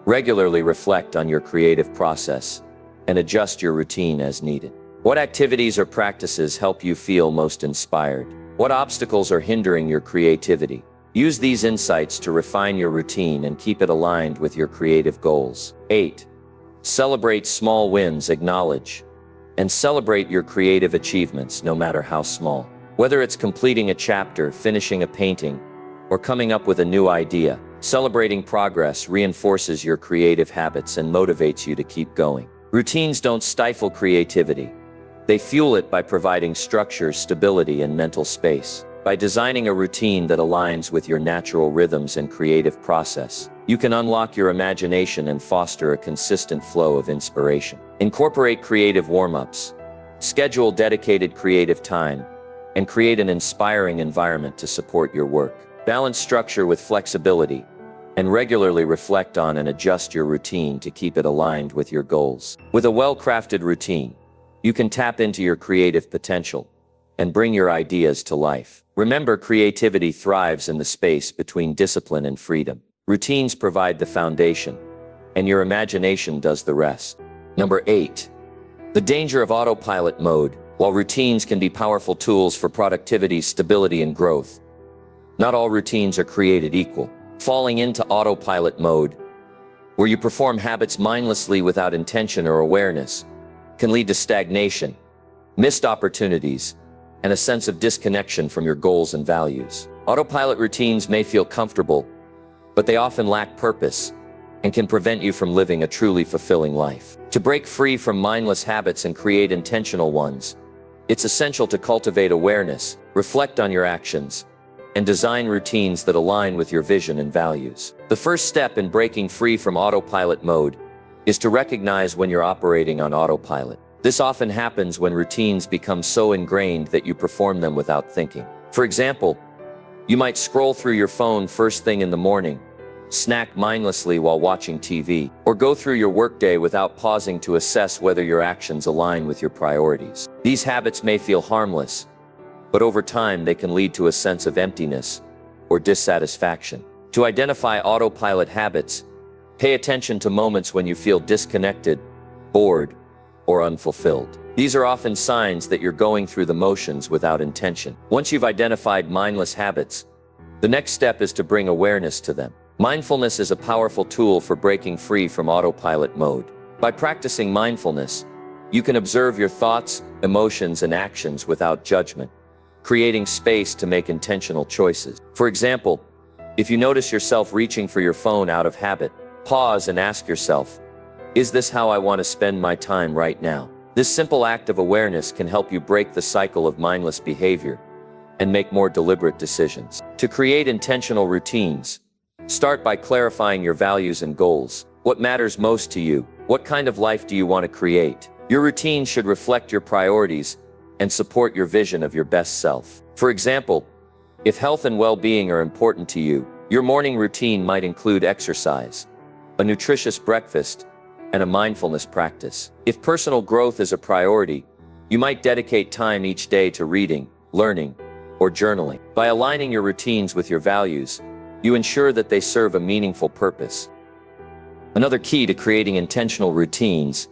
Regularly reflect on your creative process and adjust your routine as needed. What activities or practices help you feel most inspired? What obstacles are hindering your creativity? Use these insights to refine your routine and keep it aligned with your creative goals. 8. Celebrate small wins. Acknowledge and celebrate your creative achievements, no matter how small. Whether it's completing a chapter, finishing a painting, or coming up with a new idea, celebrating progress reinforces your creative habits and motivates you to keep going. Routines don't stifle creativity. They fuel it by providing structure, stability, and mental space. By designing a routine that aligns with your natural rhythms and creative process, you can unlock your imagination and foster a consistent flow of inspiration. Incorporate creative warm-ups, schedule dedicated creative time, and create an inspiring environment to support your work. Balance structure with flexibility, and regularly reflect on and adjust your routine to keep it aligned with your goals. With a well-crafted routine, you can tap into your creative potential and bring your ideas to life. Remember, creativity thrives in the space between discipline and freedom. Routines provide the foundation, and your imagination does the rest. Number 8. The danger of autopilot mode. While routines can be powerful tools for productivity, stability, and growth, not all routines are created equal. Falling into autopilot mode, where you perform habits mindlessly without intention or awareness, can lead to stagnation, missed opportunities, and a sense of disconnection from your goals and values. Autopilot routines may feel comfortable, but they often lack purpose and can prevent you from living a truly fulfilling life. To break free from mindless habits and create intentional ones, it's essential to cultivate awareness, reflect on your actions, and design routines that align with your vision and values. The first step in breaking free from autopilot mode is to recognize when you're operating on autopilot. This often happens when routines become so ingrained that you perform them without thinking. For example, you might scroll through your phone first thing in the morning, snack mindlessly while watching TV, or go through your workday without pausing to assess whether your actions align with your priorities. These habits may feel harmless, but over time they can lead to a sense of emptiness or dissatisfaction. To identify autopilot habits, pay attention to moments when you feel disconnected, bored, or unfulfilled. These are often signs that you're going through the motions without intention. Once you've identified mindless habits, the next step is to bring awareness to them. Mindfulness is a powerful tool for breaking free from autopilot mode. By practicing mindfulness, you can observe your thoughts, emotions, and actions without judgment, creating space to make intentional choices. For example, if you notice yourself reaching for your phone out of habit, pause and ask yourself, is this how I want to spend my time right now? This simple act of awareness can help you break the cycle of mindless behavior and make more deliberate decisions. To create intentional routines, start by clarifying your values and goals. What matters most to you? What kind of life do you want to create? Your routine should reflect your priorities and support your vision of your best self. For example, if health and well-being are important to you, your morning routine might include exercise, a nutritious breakfast, and a mindfulness practice. If personal growth is a priority, you might dedicate time each day to reading, learning, or journaling. By aligning your routines with your values, you ensure that they serve a meaningful purpose. Another key to creating intentional routines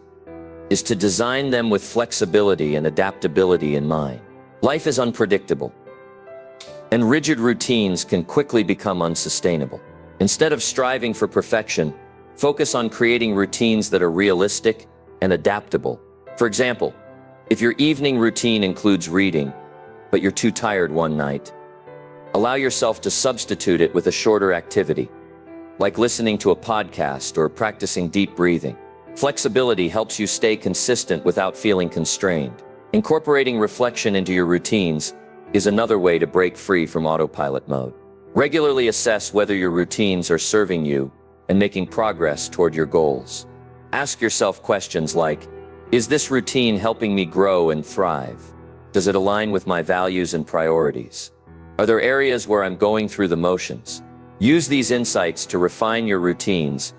is to design them with flexibility and adaptability in mind. Life is unpredictable, and rigid routines can quickly become unsustainable. Instead of striving for perfection, focus on creating routines that are realistic and adaptable. For example, if your evening routine includes reading, but you're too tired one night, allow yourself to substitute it with a shorter activity, like listening to a podcast or practicing deep breathing. Flexibility helps you stay consistent without feeling constrained. Incorporating reflection into your routines is another way to break free from autopilot mode. Regularly assess whether your routines are serving you and making progress toward your goals. Ask yourself questions like, is this routine helping me grow and thrive? Does it align with my values and priorities? Are there areas where I'm going through the motions? Use these insights to refine your routines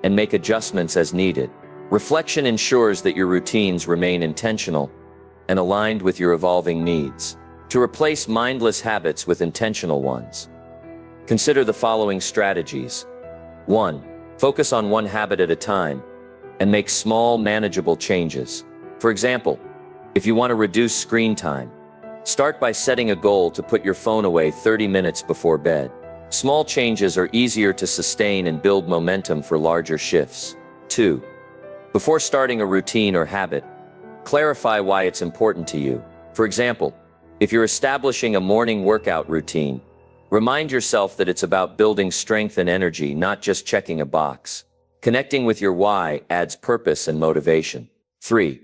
and make adjustments as needed. Reflection ensures that your routines remain intentional and aligned with your evolving needs. To replace mindless habits with intentional ones, consider the following strategies. 1. Focus on one habit at a time and make small, manageable changes. For example, if you want to reduce screen time, start by setting a goal to put your phone away 30 minutes before bed. Small changes are easier to sustain and build momentum for larger shifts. 2. Before starting a routine or habit, clarify why it's important to you. For example, if you're establishing a morning workout routine, remind yourself that it's about building strength and energy, not just checking a box. Connecting with your why adds purpose and motivation. 3.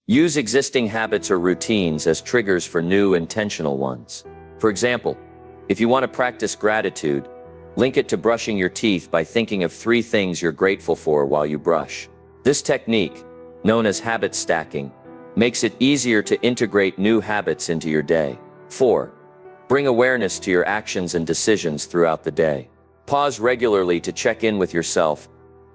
Use existing habits or routines as triggers for new intentional ones. For example, if you want to practice gratitude, link it to brushing your teeth by thinking of 3 things you're grateful for while you brush. This technique, known as habit stacking, makes it easier to integrate new habits into your day. 4. Bring awareness to your actions and decisions throughout the day. Pause regularly to check in with yourself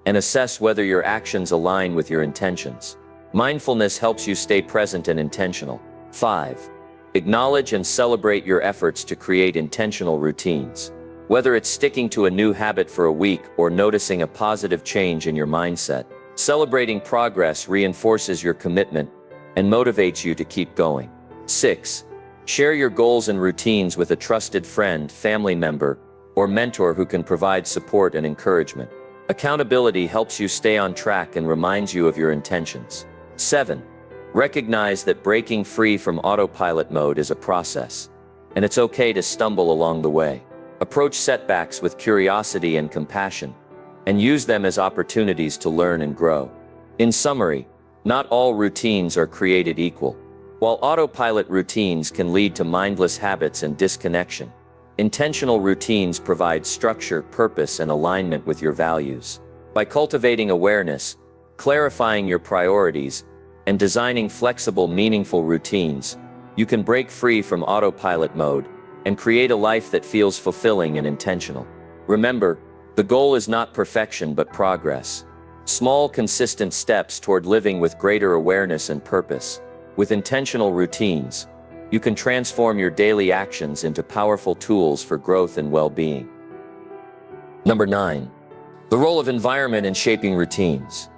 and assess whether your actions align with your intentions. Mindfulness helps you stay present and intentional. 5. Acknowledge and celebrate your efforts to create intentional routines. Whether it's sticking to a new habit for a week or noticing a positive change in your mindset, celebrating progress reinforces your commitment and motivates you to keep going. 6. Share your goals and routines with a trusted friend, family member, or mentor who can provide support and encouragement. Accountability helps you stay on track and reminds you of your intentions. 7. Recognize that breaking free from autopilot mode is a process, and it's okay to stumble along the way. Approach setbacks with curiosity and compassion, and use them as opportunities to learn and grow. In summary, not all routines are created equal. While autopilot routines can lead to mindless habits and disconnection, intentional routines provide structure, purpose, and alignment with your values. By cultivating awareness, clarifying your priorities, and designing flexible, meaningful routines, you can break free from autopilot mode and create a life that feels fulfilling and intentional. Remember, the goal is not perfection but progress. Small, consistent steps toward living with greater awareness and purpose. With intentional routines, you can transform your daily actions into powerful tools for growth and well-being. Number 9. The role of environment in shaping routines.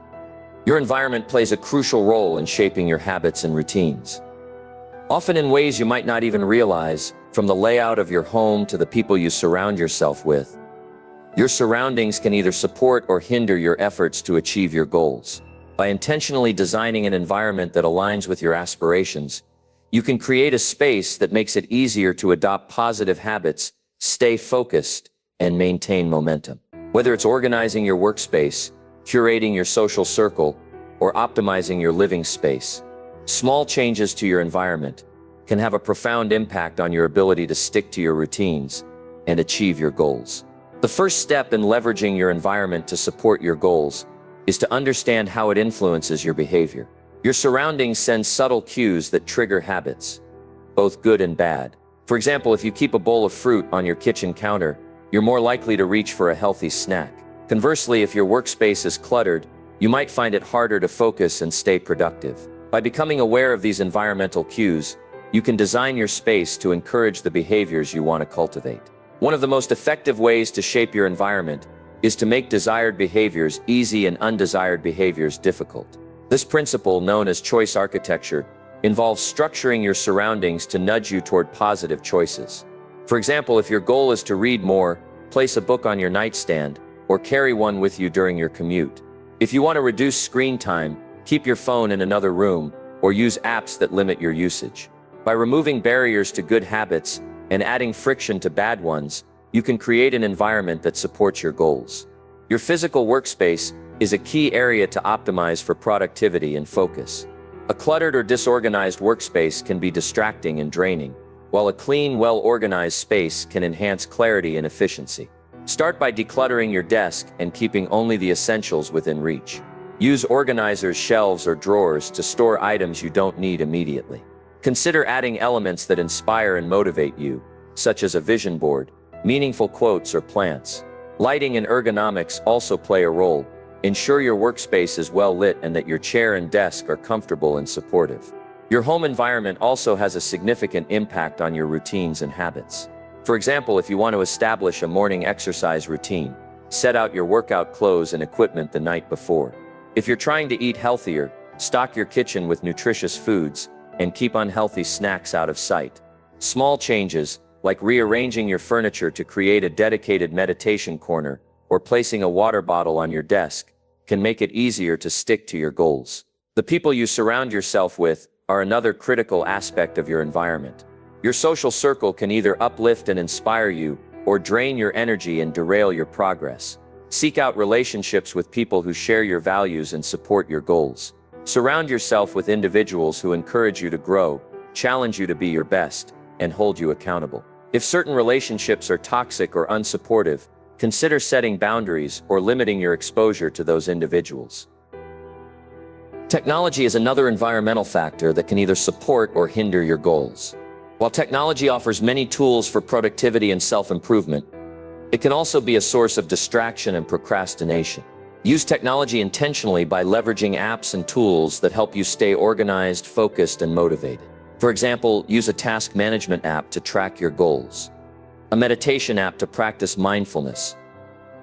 Your environment plays a crucial role in shaping your habits and routines. Often in ways you might not even realize, from the layout of your home to the people you surround yourself with. Your surroundings can either support or hinder your efforts to achieve your goals. By intentionally designing an environment that aligns with your aspirations, you can create a space that makes it easier to adopt positive habits, stay focused, and maintain momentum. Whether it's organizing your workspace, curating your social circle, or optimizing your living space, small changes to your environment can have a profound impact on your ability to stick to your routines and achieve your goals. The first step in leveraging your environment to support your goals is to understand how it influences your behavior. Your surroundings send subtle cues that trigger habits, both good and bad. For example, if you keep a bowl of fruit on your kitchen counter, you're more likely to reach for a healthy snack. Conversely, if your workspace is cluttered, you might find it harder to focus and stay productive. By becoming aware of these environmental cues, you can design your space to encourage the behaviors you want to cultivate. One of the most effective ways to shape your environment is to make desired behaviors easy and undesired behaviors difficult. This principle, known as choice architecture, involves structuring your surroundings to nudge you toward positive choices. For example, if your goal is to read more, place a book on your nightstand, or carry one with you during your commute. If you want to reduce screen time, keep your phone in another room, or use apps that limit your usage. By removing barriers to good habits and adding friction to bad ones, you can create an environment that supports your goals. Your physical workspace is a key area to optimize for productivity and focus. A cluttered or disorganized workspace can be distracting and draining, while a clean, well-organized space can enhance clarity and efficiency. Start by decluttering your desk and keeping only the essentials within reach. Use organizers, shelves, or drawers to store items you don't need immediately. Consider adding elements that inspire and motivate you, such as a vision board, meaningful quotes, or plants. Lighting and ergonomics also play a role. Ensure your workspace is well lit and that your chair and desk are comfortable and supportive. Your home environment also has a significant impact on your routines and habits. For example, if you want to establish a morning exercise routine, set out your workout clothes and equipment the night before. If you're trying to eat healthier, stock your kitchen with nutritious foods and keep unhealthy snacks out of sight. Small changes, like rearranging your furniture to create a dedicated meditation corner or placing a water bottle on your desk, can make it easier to stick to your goals. The people you surround yourself with are another critical aspect of your environment. Your social circle can either uplift and inspire you, or drain your energy and derail your progress. Seek out relationships with people who share your values and support your goals. Surround yourself with individuals who encourage you to grow, challenge you to be your best, and hold you accountable. If certain relationships are toxic or unsupportive, consider setting boundaries or limiting your exposure to those individuals. Technology is another environmental factor that can either support or hinder your goals. While technology offers many tools for productivity and self-improvement, it can also be a source of distraction and procrastination. Use technology intentionally by leveraging apps and tools that help you stay organized, focused, and motivated. For example, use a task management app to track your goals, a meditation app to practice mindfulness,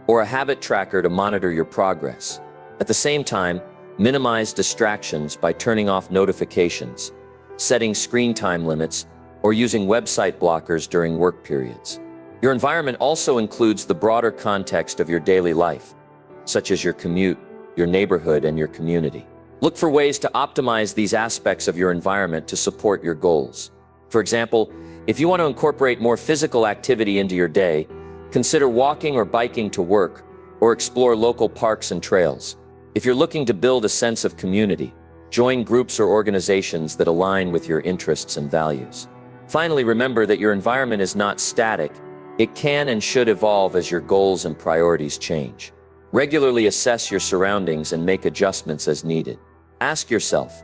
or a habit tracker to monitor your progress. At the same time, minimize distractions by turning off notifications, setting screen time limits, or using website blockers during work periods. Your environment also includes the broader context of your daily life, such as your commute, your neighborhood, and your community. Look for ways to optimize these aspects of your environment to support your goals. For example, if you want to incorporate more physical activity into your day, consider walking or biking to work, or explore local parks and trails. If you're looking to build a sense of community, join groups or organizations that align with your interests and values. Finally, remember that your environment is not static. It can and should evolve as your goals and priorities change. Regularly assess your surroundings and make adjustments as needed. Ask yourself,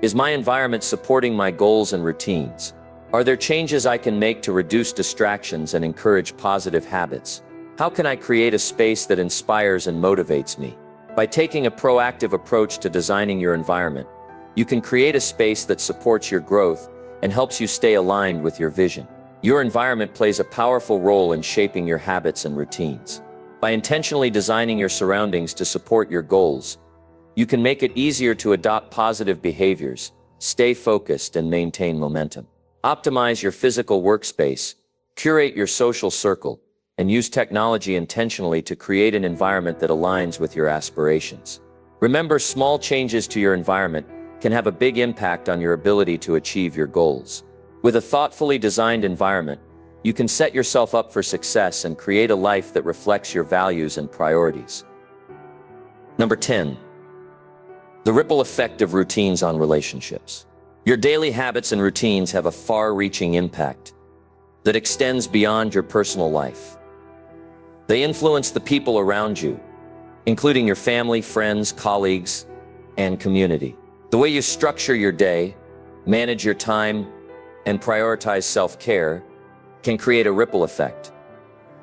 is my environment supporting my goals and routines? Are there changes I can make to reduce distractions and encourage positive habits? How can I create a space that inspires and motivates me? By taking a proactive approach to designing your environment, you can create a space that supports your growth and helps you stay aligned with your vision. Your environment plays a powerful role in shaping your habits and routines. By intentionally designing your surroundings to support your goals, you can make it easier to adopt positive behaviors, stay focused, and maintain momentum. Optimize your physical workspace, curate your social circle, and use technology intentionally to create an environment that aligns with your aspirations. Remember, small changes to your environment can have a big impact on your ability to achieve your goals. With a thoughtfully designed environment, you can set yourself up for success and create a life that reflects your values and priorities. Number 10. The ripple effect of routines on relationships. Your daily habits and routines have a far-reaching impact that extends beyond your personal life. They influence the people around you, including your family, friends, colleagues, and community. The way you structure your day, manage your time, and prioritize self-care can create a ripple effect,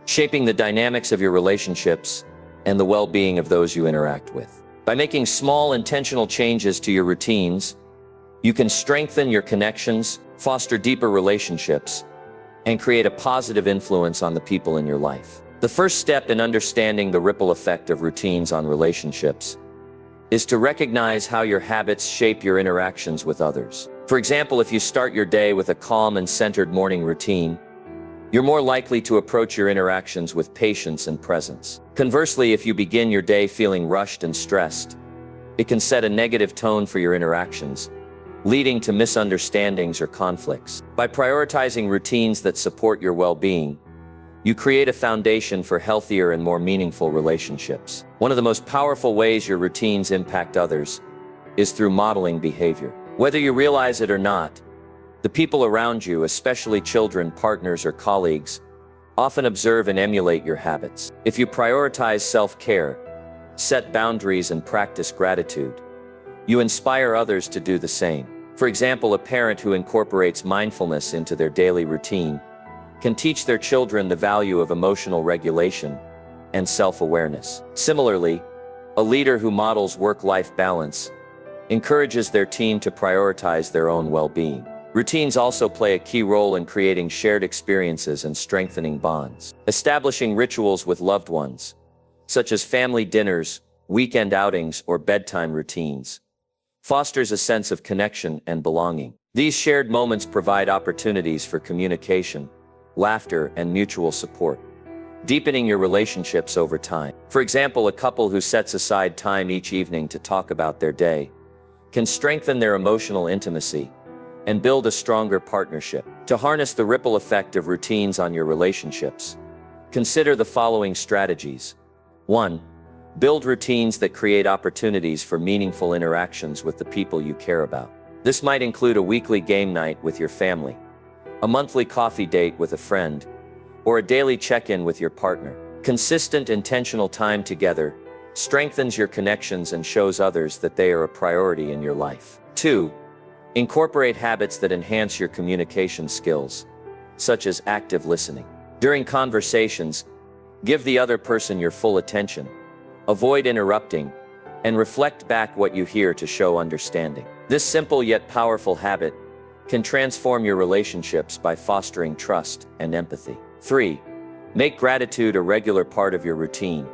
shaping the dynamics of your relationships and the well-being of those you interact with. By making small, intentional changes to your routines, you can strengthen your connections, foster deeper relationships, and create a positive influence on the people in your life. The first step in understanding the ripple effect of routines on relationships is to recognize how your habits shape your interactions with others. For example, if you start your day with a calm and centered morning routine, you're more likely to approach your interactions with patience and presence. Conversely, if you begin your day feeling rushed and stressed, it can set a negative tone for your interactions, leading to misunderstandings or conflicts. By prioritizing routines that support your well-being, you create a foundation for healthier and more meaningful relationships. One of the most powerful ways your routines impact others is through modeling behavior. Whether you realize it or not, the people around you, especially children, partners, or colleagues, often observe and emulate your habits. If you prioritize self-care, set boundaries, and practice gratitude, you inspire others to do the same. For example, a parent who incorporates mindfulness into their daily routine can teach their children the value of emotional regulation and self-awareness. Similarly, a leader who models work-life balance encourages their team to prioritize their own well-being. Routines also play a key role in creating shared experiences and strengthening bonds. Establishing rituals with loved ones, such as family dinners, weekend outings, or bedtime routines, fosters a sense of connection and belonging. These shared moments provide opportunities for communication, laughter, and mutual support, deepening your relationships over time. For example, a couple who sets aside time each evening to talk about their day can strengthen their emotional intimacy and build a stronger partnership. To harness the ripple effect of routines on your relationships, consider the following strategies. 1. Build routines that create opportunities for meaningful interactions with the people you care about. This might include a weekly game night with your family, a monthly coffee date with a friend, or a daily check-in with your partner. Consistent, intentional time together strengthens your connections and shows others that they are a priority in your life. 2. Incorporate habits that enhance your communication skills, such as active listening. During conversations, give the other person your full attention, avoid interrupting, and reflect back what you hear to show understanding. This simple yet powerful habit can transform your relationships by fostering trust and empathy. 3. Make gratitude a regular part of your routine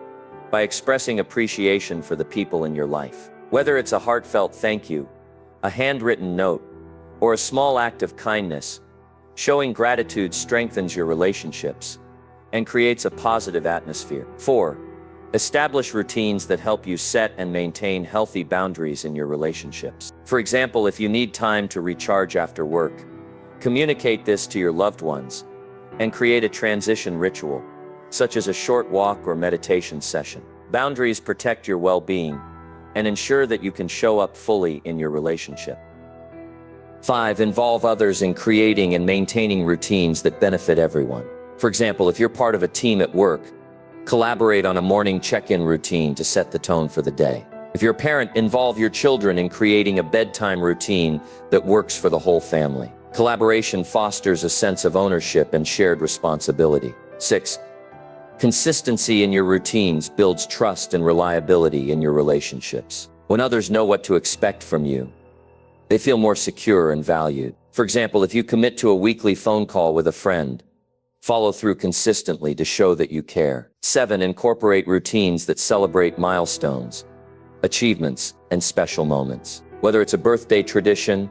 by expressing appreciation for the people in your life. Whether it's a heartfelt thank you, a handwritten note, or a small act of kindness, showing gratitude strengthens your relationships and creates a positive atmosphere. 4. Establish routines that help you set and maintain healthy boundaries in your relationships. For example, if you need time to recharge after work, communicate this to your loved ones and create a transition ritual, such as a short walk or meditation session. Boundaries protect your well-being and ensure that you can show up fully in your relationship. 5. Involve others in creating and maintaining routines that benefit everyone. For example, if you're part of a team at work, collaborate on a morning check-in routine to set the tone for the day. If you're a parent, involve your children in creating a bedtime routine that works for the whole family. Collaboration fosters a sense of ownership and shared responsibility. 6. Consistency in your routines builds trust and reliability in your relationships. When others know what to expect from you, they feel more secure and valued. For example, if you commit to a weekly phone call with a friend, follow through consistently to show that you care. 7. Incorporate routines that celebrate milestones, achievements, and special moments. Whether it's a birthday tradition,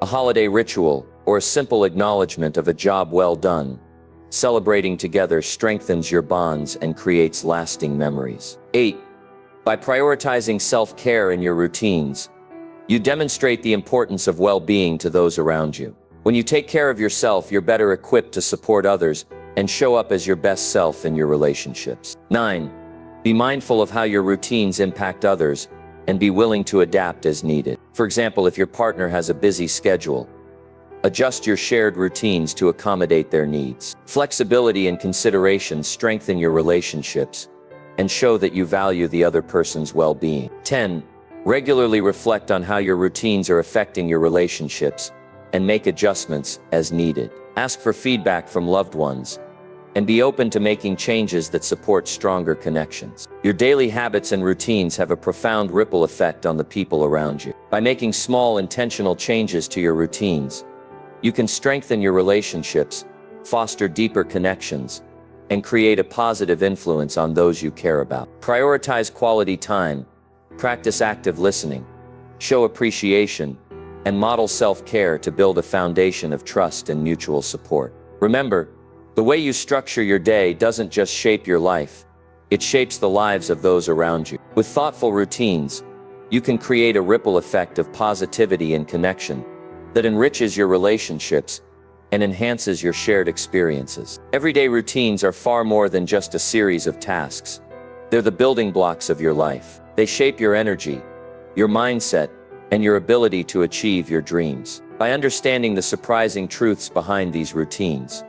a holiday ritual, or a simple acknowledgement of a job well done, celebrating together strengthens your bonds and creates lasting memories. 8. By prioritizing self-care in your routines, you demonstrate the importance of well-being to those around you. When you take care of yourself, you're better equipped to support others and show up as your best self in your relationships. 9. Be mindful of how your routines impact others and be willing to adapt as needed. For example, if your partner has a busy schedule, adjust your shared routines to accommodate their needs. Flexibility and consideration strengthen your relationships and show that you value the other person's well-being. 10. Regularly reflect on how your routines are affecting your relationships and make adjustments as needed. Ask for feedback from loved ones and be open to making changes that support stronger connections. Your daily habits and routines have a profound ripple effect on the people around you. By making small, intentional changes to your routines, you can strengthen your relationships, foster deeper connections, and create a positive influence on those you care about. Prioritize quality time, practice active listening, show appreciation, and model self-care to build a foundation of trust and mutual support. Remember, the way you structure your day doesn't just shape your life, it shapes the lives of those around you. With thoughtful routines, you can create a ripple effect of positivity and connection that enriches your relationships and enhances your shared experiences. Everyday routines are far more than just a series of tasks. They're the building blocks of your life. They shape your energy, your mindset, and your ability to achieve your dreams. By understanding the surprising truths behind these routines,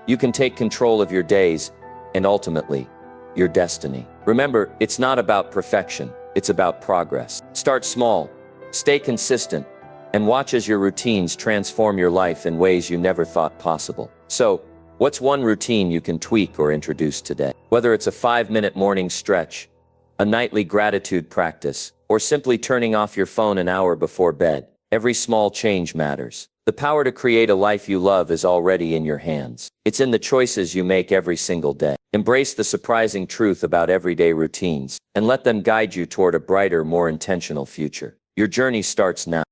you can take control of your days and ultimately, your destiny. Remember, it's not about perfection, it's about progress. Start small, stay consistent, and watch as your routines transform your life in ways you never thought possible. So, what's one routine you can tweak or introduce today? Whether it's a 5-minute morning stretch, a nightly gratitude practice, or simply turning off your phone an hour before bed, every small change matters. The power to create a life you love is already in your hands. It's in the choices you make every single day. Embrace the surprising truth about everyday routines, and let them guide you toward a brighter, more intentional future. Your journey starts now.